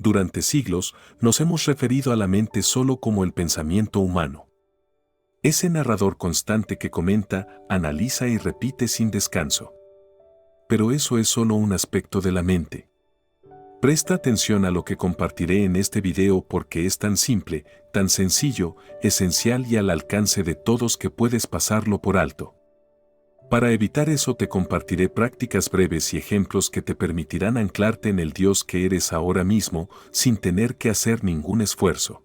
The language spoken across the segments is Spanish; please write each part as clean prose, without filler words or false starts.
Durante siglos, nos hemos referido a la mente solo como el pensamiento humano. Ese narrador constante que comenta, analiza y repite sin descanso. Pero eso es solo un aspecto de la mente. Presta atención a lo que compartiré en este video porque es tan simple, tan sencillo, esencial y al alcance de todos que puedes pasarlo por alto. Para evitar eso te compartiré prácticas breves y ejemplos que te permitirán anclarte en el Dios que eres ahora mismo sin tener que hacer ningún esfuerzo.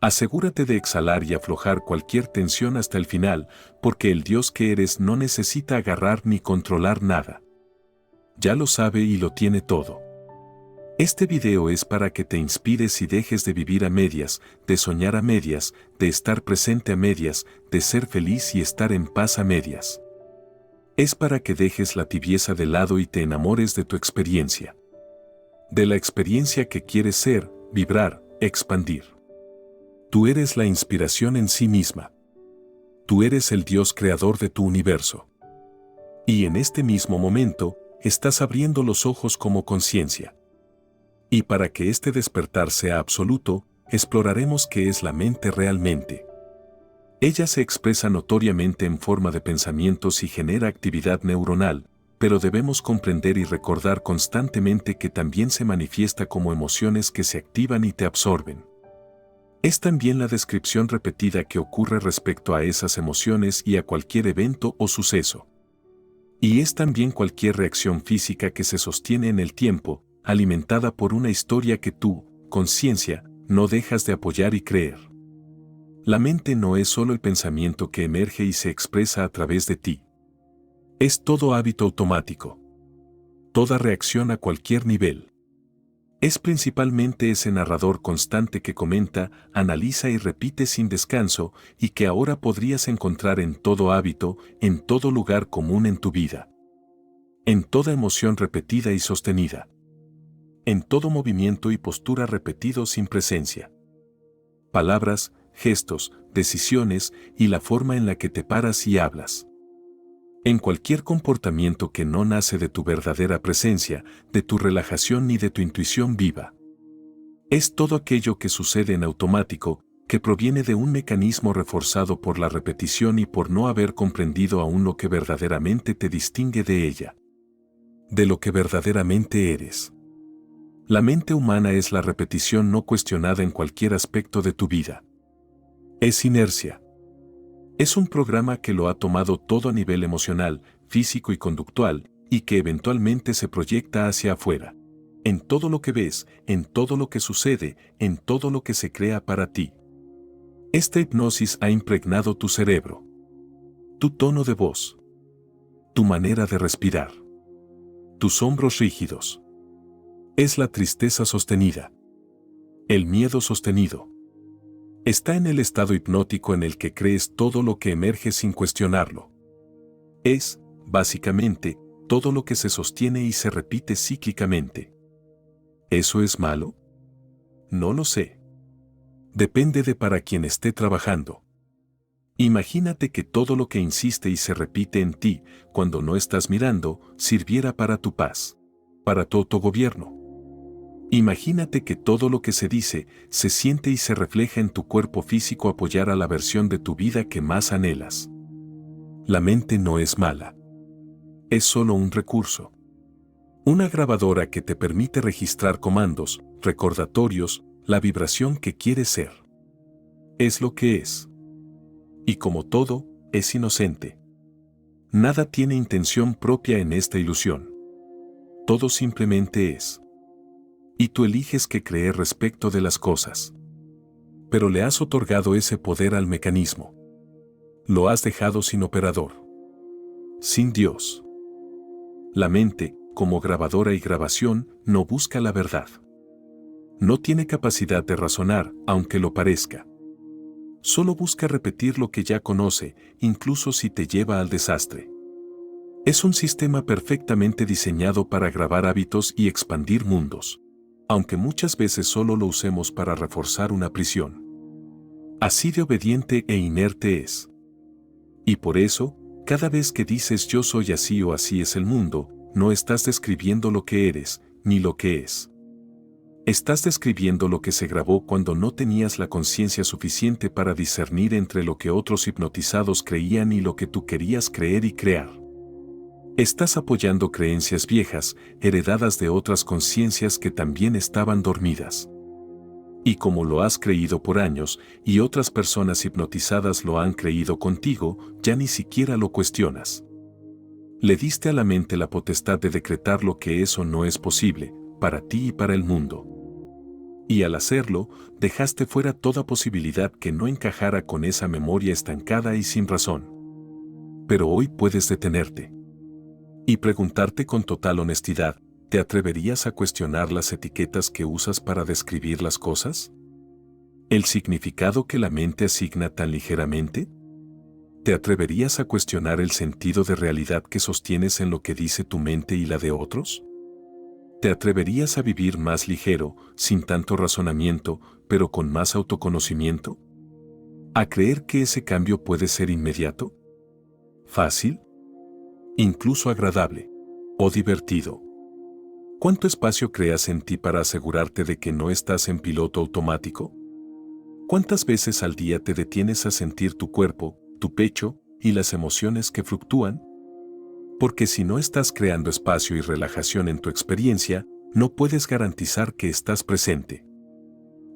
Asegúrate de exhalar y aflojar cualquier tensión hasta el final, porque el Dios que eres no necesita agarrar ni controlar nada. Ya lo sabe y lo tiene todo. Este video es para que te inspires y dejes de vivir a medias, de soñar a medias, de estar presente a medias, de ser feliz y estar en paz a medias. Es para que dejes la tibieza de lado y te enamores de tu experiencia. De la experiencia que quieres ser, vibrar, expandir. Tú eres la inspiración en sí misma. Tú eres el Dios creador de tu universo. Y en este mismo momento, estás abriendo los ojos como conciencia. Y para que este despertar sea absoluto, exploraremos qué es la mente realmente. Ella se expresa notoriamente en forma de pensamientos y genera actividad neuronal, pero debemos comprender y recordar constantemente que también se manifiesta como emociones que se activan y te absorben. Es también la descripción repetida que ocurre respecto a esas emociones y a cualquier evento o suceso. Y es también cualquier reacción física que se sostiene en el tiempo, alimentada por una historia que tú, conciencia, no dejas de apoyar y creer. La mente no es solo el pensamiento que emerge y se expresa a través de ti. Es todo hábito automático. Toda reacción a cualquier nivel. Es principalmente ese narrador constante que comenta, analiza y repite sin descanso y que ahora podrías encontrar en todo hábito, en todo lugar común en tu vida. En toda emoción repetida y sostenida. En todo movimiento y postura repetido sin presencia. Palabras, gestos, decisiones y la forma en la que te paras y hablas. En cualquier comportamiento que no nace de tu verdadera presencia, de tu relajación ni de tu intuición viva. Es todo aquello que sucede en automático, que proviene de un mecanismo reforzado por la repetición y por no haber comprendido aún lo que verdaderamente te distingue de ella. De lo que verdaderamente eres. La mente humana es la repetición no cuestionada en cualquier aspecto de tu vida. Es inercia. Es un programa que lo ha tomado todo a nivel emocional, físico y conductual, y que eventualmente se proyecta hacia afuera. En todo lo que ves, en todo lo que sucede, en todo lo que se crea para ti. Esta hipnosis ha impregnado tu cerebro. Tu tono de voz. Tu manera de respirar. Tus hombros rígidos. Es la tristeza sostenida. El miedo sostenido. Está en el estado hipnótico en el que crees todo lo que emerge sin cuestionarlo. Es, básicamente, todo lo que se sostiene y se repite cíclicamente. ¿Eso es malo? No lo sé. Depende de para quien esté trabajando. Imagínate que todo lo que insiste y se repite en ti, cuando no estás mirando, sirviera para tu paz, para tu autogobierno. Imagínate que todo lo que se dice, se siente y se refleja en tu cuerpo físico apoyara la versión de tu vida que más anhelas. La mente no es mala. Es solo un recurso. Una grabadora que te permite registrar comandos, recordatorios, la vibración que quieres ser. Es lo que es. Y como todo, es inocente. Nada tiene intención propia en esta ilusión. Todo simplemente es. Y tú eliges qué creer respecto de las cosas. Pero le has otorgado ese poder al mecanismo. Lo has dejado sin operador. Sin Dios. La mente, como grabadora y grabación, no busca la verdad. No tiene capacidad de razonar, aunque lo parezca. Solo busca repetir lo que ya conoce, incluso si te lleva al desastre. Es un sistema perfectamente diseñado para grabar hábitos y expandir mundos. Aunque muchas veces solo lo usemos para reforzar una prisión. Así de obediente e inerte es. Y por eso, cada vez que dices yo soy así o así es el mundo, no estás describiendo lo que eres, ni lo que es. Estás describiendo lo que se grabó cuando no tenías la conciencia suficiente para discernir entre lo que otros hipnotizados creían y lo que tú querías creer y crear. Estás apoyando creencias viejas, heredadas de otras conciencias que también estaban dormidas. Y como lo has creído por años, y otras personas hipnotizadas lo han creído contigo, ya ni siquiera lo cuestionas. Le diste a la mente la potestad de decretar lo que eso no es posible, para ti y para el mundo. Y al hacerlo, dejaste fuera toda posibilidad que no encajara con esa memoria estancada y sin razón. Pero hoy puedes detenerte y preguntarte con total honestidad, ¿te atreverías a cuestionar las etiquetas que usas para describir las cosas? ¿El significado que la mente asigna tan ligeramente? ¿Te atreverías a cuestionar el sentido de realidad que sostienes en lo que dice tu mente y la de otros? ¿Te atreverías a vivir más ligero, sin tanto razonamiento, pero con más autoconocimiento? ¿A creer que ese cambio puede ser inmediato? ¿Fácil? ¿Incluso agradable? ¿O divertido? ¿Cuánto espacio creas en ti para asegurarte de que no estás en piloto automático? ¿Cuántas veces al día te detienes a sentir tu cuerpo, tu pecho y las emociones que fluctúan? Porque si no estás creando espacio y relajación en tu experiencia, no puedes garantizar que estás presente.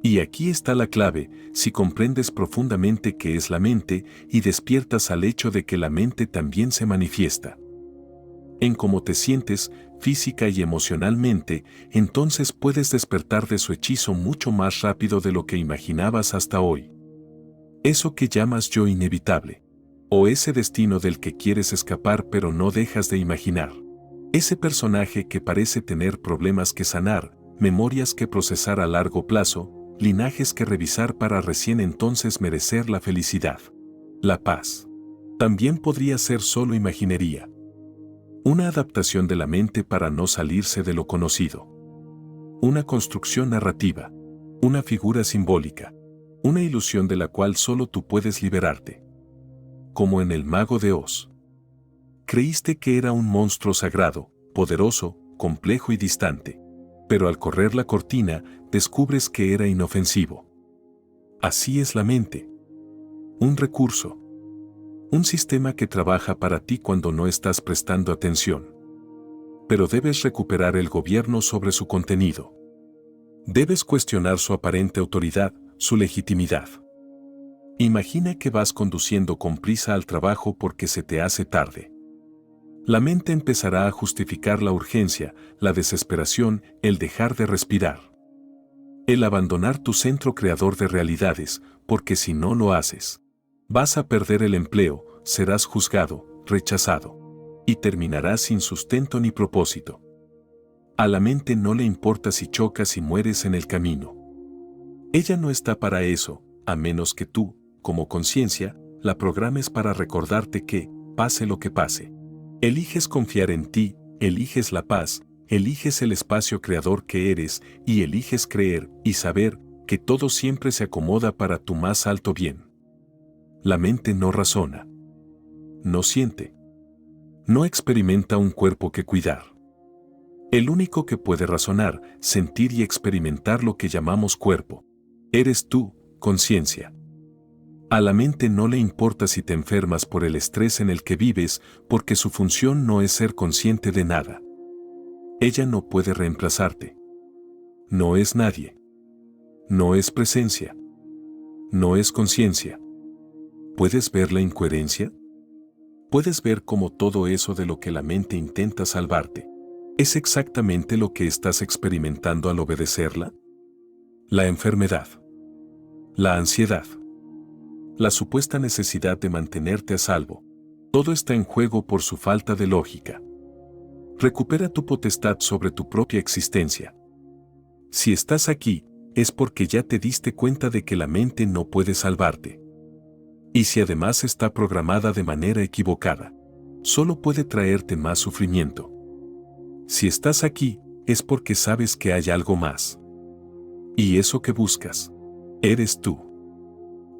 Y aquí está la clave: si comprendes profundamente qué es la mente y despiertas al hecho de que la mente también se manifiesta en cómo te sientes física y emocionalmente, entonces puedes despertar de su hechizo mucho más rápido de lo que imaginabas hasta hoy. Eso que llamas yo inevitable. O ese destino del que quieres escapar pero no dejas de imaginar. Ese personaje que parece tener problemas que sanar, memorias que procesar a largo plazo, linajes que revisar para recién entonces merecer la felicidad. La paz. También podría ser solo imaginería. Una adaptación de la mente para no salirse de lo conocido. Una construcción narrativa. Una figura simbólica. Una ilusión de la cual solo tú puedes liberarte. Como en El Mago de Oz. Creíste que era un monstruo sagrado, poderoso, complejo y distante. Pero al correr la cortina, descubres que era inofensivo. Así es la mente. Un recurso. Un sistema que trabaja para ti cuando no estás prestando atención. Pero debes recuperar el gobierno sobre su contenido. Debes cuestionar su aparente autoridad, su legitimidad. Imagina que vas conduciendo con prisa al trabajo porque se te hace tarde. La mente empezará a justificar la urgencia, la desesperación, el dejar de respirar. El abandonar tu centro creador de realidades, porque si no lo haces, vas a perder el empleo, serás juzgado, rechazado, y terminarás sin sustento ni propósito. A la mente no le importa si chocas y mueres en el camino. Ella no está para eso, a menos que tú, como conciencia, la programes para recordarte que, pase lo que pase, eliges confiar en ti, eliges la paz, eliges el espacio creador que eres y eliges creer y saber que todo siempre se acomoda para tu más alto bien. La mente no razona, no siente, no experimenta un cuerpo que cuidar. El único que puede razonar, sentir y experimentar lo que llamamos cuerpo, eres tú, conciencia. A la mente no le importa si te enfermas por el estrés en el que vives, porque su función no es ser consciente de nada. Ella no puede reemplazarte. No es nadie. No es presencia. No es conciencia. ¿Puedes ver la incoherencia? ¿Puedes ver cómo todo eso de lo que la mente intenta salvarte es exactamente lo que estás experimentando al obedecerla? La enfermedad. La ansiedad. La supuesta necesidad de mantenerte a salvo. Todo está en juego por su falta de lógica. Recupera tu potestad sobre tu propia existencia. Si estás aquí, es porque ya te diste cuenta de que la mente no puede salvarte. Y si además está programada de manera equivocada, solo puede traerte más sufrimiento. Si estás aquí, es porque sabes que hay algo más. Y eso que buscas, eres tú.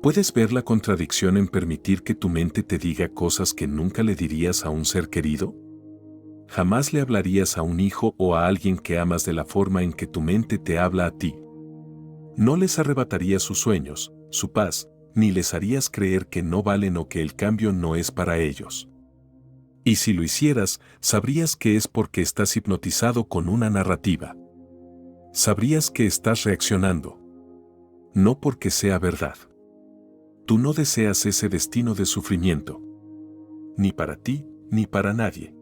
¿Puedes ver la contradicción en permitir que tu mente te diga cosas que nunca le dirías a un ser querido? Jamás le hablarías a un hijo o a alguien que amas de la forma en que tu mente te habla a ti. No les arrebatarías sus sueños, su paz, ni les harías creer que no valen o que el cambio no es para ellos. Y si lo hicieras, sabrías que es porque estás hipnotizado con una narrativa. Sabrías que estás reaccionando. No porque sea verdad. Tú no deseas ese destino de sufrimiento. Ni para ti, ni para nadie.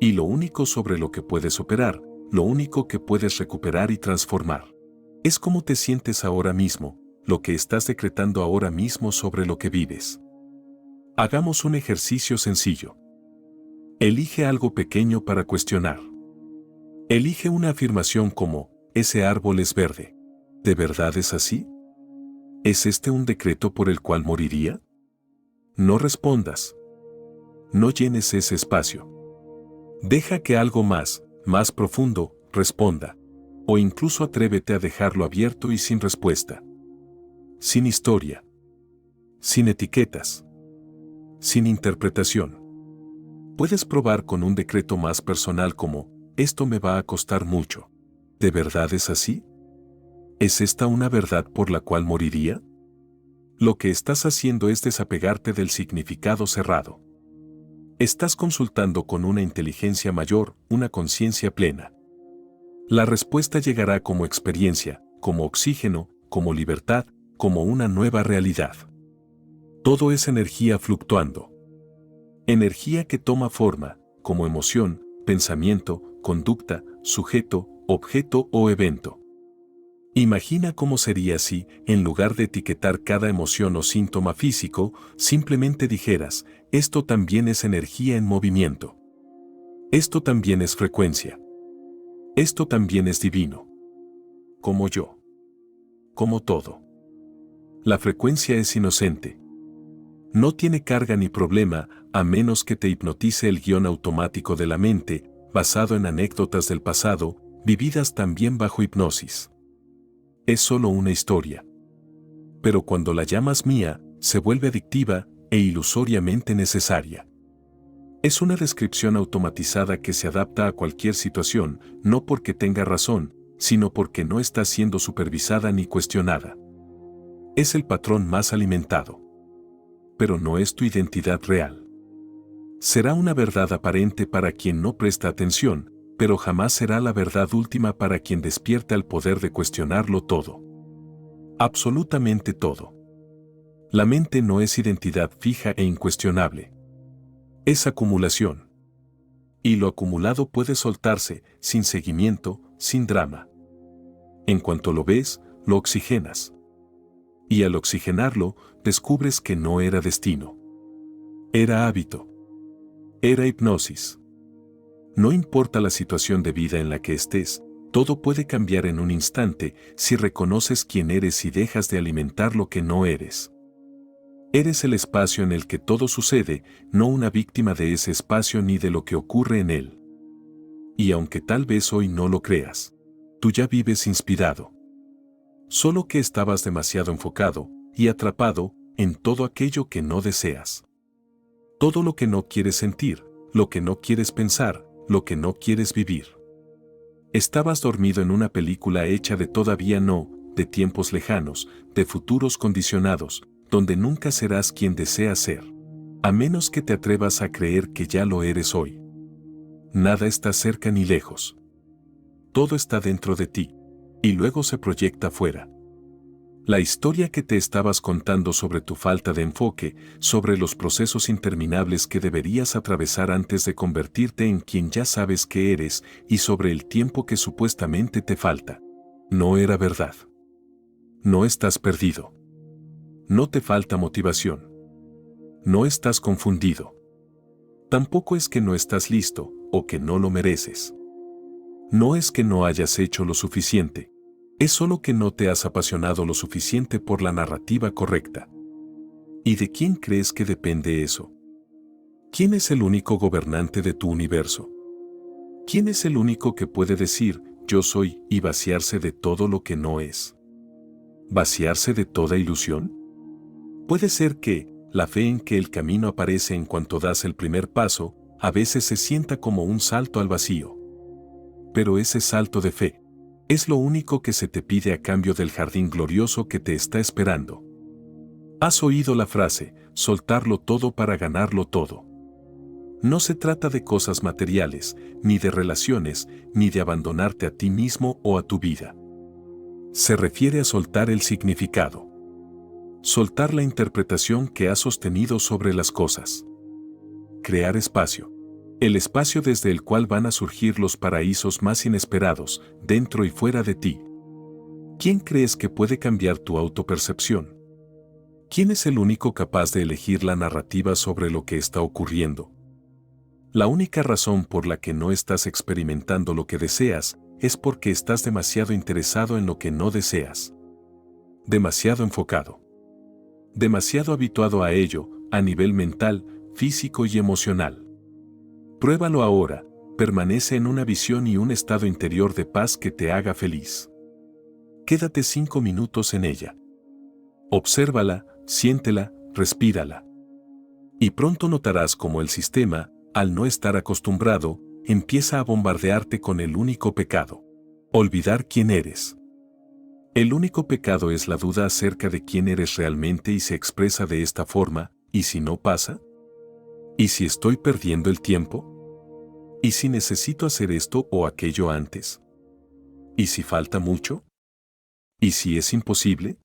Y lo único sobre lo que puedes operar, lo único que puedes recuperar y transformar, es cómo te sientes ahora mismo, lo que estás decretando ahora mismo sobre lo que vives. Hagamos un ejercicio sencillo. Elige algo pequeño para cuestionar. Elige una afirmación como, ese árbol es verde. ¿De verdad es así? ¿Es este un decreto por el cual moriría? No respondas. No llenes ese espacio. Deja que algo más profundo, responda. O incluso atrévete a dejarlo abierto y sin respuesta. Sin historia. Sin etiquetas. Sin interpretación. Puedes probar con un decreto más personal como, esto me va a costar mucho. ¿De verdad es así? ¿Es esta una verdad por la cual moriría? Lo que estás haciendo es desapegarte del significado cerrado. Estás consultando con una inteligencia mayor, una conciencia plena. La respuesta llegará como experiencia, como oxígeno, como libertad, como una nueva realidad. Todo es energía fluctuando. Energía que toma forma, como emoción, pensamiento, conducta, sujeto, objeto o evento. Imagina cómo sería si, en lugar de etiquetar cada emoción o síntoma físico, simplemente dijeras, esto también es energía en movimiento. Esto también es frecuencia. Esto también es divino. Como yo. Como todo. La frecuencia es inocente. No tiene carga ni problema, a menos que te hipnotice el guión automático de la mente, basado en anécdotas del pasado, vividas también bajo hipnosis. Es solo una historia. Pero cuando la llamas mía, se vuelve adictiva e ilusoriamente necesaria. Es una descripción automatizada que se adapta a cualquier situación, no porque tenga razón, sino porque no está siendo supervisada ni cuestionada. Es el patrón más alimentado. Pero no es tu identidad real. Será una verdad aparente para quien no presta atención, pero jamás será la verdad última para quien despierta el poder de cuestionarlo todo. Absolutamente todo. La mente no es identidad fija e incuestionable. Es acumulación. Y lo acumulado puede soltarse, sin seguimiento, sin drama. En cuanto lo ves, lo oxigenas. Y al oxigenarlo, descubres que no era destino. Era hábito. Era hipnosis. No importa la situación de vida en la que estés, todo puede cambiar en un instante si reconoces quién eres y dejas de alimentar lo que no eres. Eres el espacio en el que todo sucede, no una víctima de ese espacio ni de lo que ocurre en él. Y aunque tal vez hoy no lo creas, tú ya vives inspirado. Solo que estabas demasiado enfocado y atrapado en todo aquello que no deseas. Todo lo que no quieres sentir, lo que no quieres pensar, lo que no quieres vivir. Estabas dormido en una película hecha de todavía no, de tiempos lejanos, de futuros condicionados, donde nunca serás quien deseas ser. A menos que te atrevas a creer que ya lo eres hoy. Nada está cerca ni lejos. Todo está dentro de ti, y luego se proyecta fuera. La historia que te estabas contando sobre tu falta de enfoque, sobre los procesos interminables que deberías atravesar antes de convertirte en quien ya sabes que eres y sobre el tiempo que supuestamente te falta. No era verdad. No estás perdido. No te falta motivación. No estás confundido. Tampoco es que no estás listo o que no lo mereces. No es que no hayas hecho lo suficiente. Es solo que no te has apasionado lo suficiente por la narrativa correcta. ¿Y de quién crees que depende eso? ¿Quién es el único gobernante de tu universo? ¿Quién es el único que puede decir, yo soy, y vaciarse de todo lo que no es? ¿Vaciarse de toda ilusión? Puede ser que, la fe en que el camino aparece en cuanto das el primer paso, a veces se sienta como un salto al vacío. Pero ese salto de fe es lo único que se te pide a cambio del jardín glorioso que te está esperando. Has oído la frase, soltarlo todo para ganarlo todo. No se trata de cosas materiales, ni de relaciones, ni de abandonarte a ti mismo o a tu vida. Se refiere a soltar el significado. Soltar la interpretación que has sostenido sobre las cosas. Crear espacio. El espacio desde el cual van a surgir los paraísos más inesperados, dentro y fuera de ti. ¿Quién crees que puede cambiar tu autopercepción? ¿Quién es el único capaz de elegir la narrativa sobre lo que está ocurriendo? La única razón por la que no estás experimentando lo que deseas es porque estás demasiado interesado en lo que no deseas. Demasiado enfocado. Demasiado habituado a ello, a nivel mental, físico y emocional. Pruébalo ahora, permanece en una visión y un estado interior de paz que te haga feliz. Quédate 5 minutos en ella. Obsérvala, siéntela, respírala. Y pronto notarás cómo el sistema, al no estar acostumbrado, empieza a bombardearte con el único pecado. Olvidar quién eres. El único pecado es la duda acerca de quién eres realmente y se expresa de esta forma, ¿y si no pasa? ¿Y si estoy perdiendo el tiempo? ¿Y si necesito hacer esto o aquello antes? ¿Y si falta mucho? ¿Y si es imposible?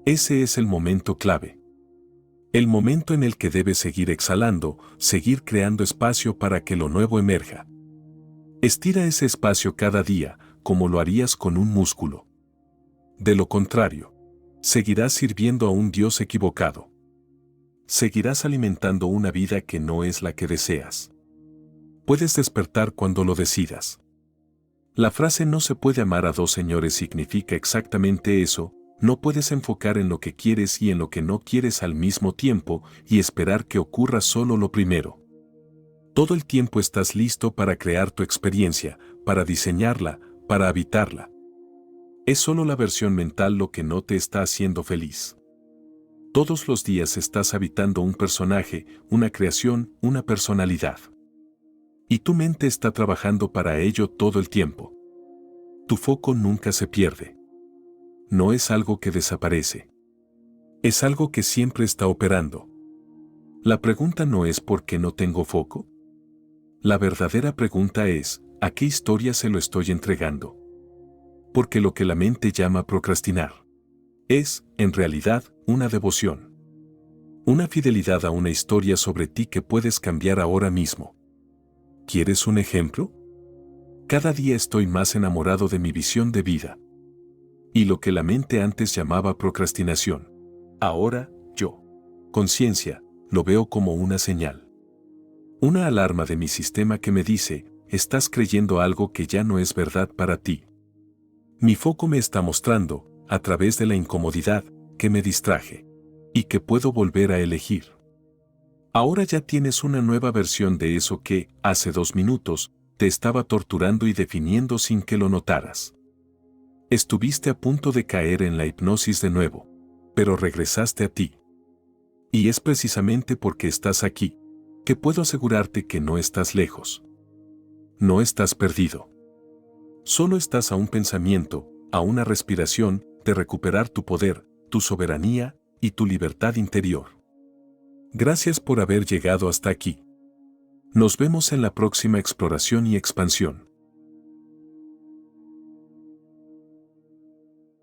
Ese es el momento clave. El momento en el que debes seguir exhalando, seguir creando espacio para que lo nuevo emerja. Estira ese espacio cada día, como lo harías con un músculo. De lo contrario, seguirás sirviendo a un Dios equivocado. Seguirás alimentando una vida que no es la que deseas. Puedes despertar cuando lo decidas. La frase "no se puede amar a dos señores" significa exactamente eso. No puedes enfocar en lo que quieres y en lo que no quieres al mismo tiempo y esperar que ocurra solo lo primero. Todo el tiempo estás listo para crear tu experiencia, para diseñarla, para habitarla. Es solo la versión mental lo que no te está haciendo feliz. Todos los días estás habitando un personaje, una creación, una personalidad. Y tu mente está trabajando para ello todo el tiempo. Tu foco nunca se pierde. No es algo que desaparece. Es algo que siempre está operando. La pregunta no es ¿por qué no tengo foco? La verdadera pregunta es ¿a qué historia se lo estoy entregando? Porque lo que la mente llama procrastinar es, en realidad, una devoción. Una fidelidad a una historia sobre ti que puedes cambiar ahora mismo. ¿Quieres un ejemplo? Cada día estoy más enamorado de mi visión de vida. Y lo que la mente antes llamaba procrastinación, ahora, yo, conciencia, lo veo como una señal. Una alarma de mi sistema que me dice, estás creyendo algo que ya no es verdad para ti. Mi foco me está mostrando, a través de la incomodidad, que me distraje. Y que puedo volver a elegir. Ahora ya tienes una nueva versión de eso que, hace 2 minutos, te estaba torturando y definiendo sin que lo notaras. Estuviste a punto de caer en la hipnosis de nuevo, pero regresaste a ti. Y es precisamente porque estás aquí, que puedo asegurarte que no estás lejos. No estás perdido. Solo estás a un pensamiento, a una respiración, de recuperar tu poder, tu soberanía y tu libertad interior. Gracias por haber llegado hasta aquí. Nos vemos en la próxima exploración y expansión.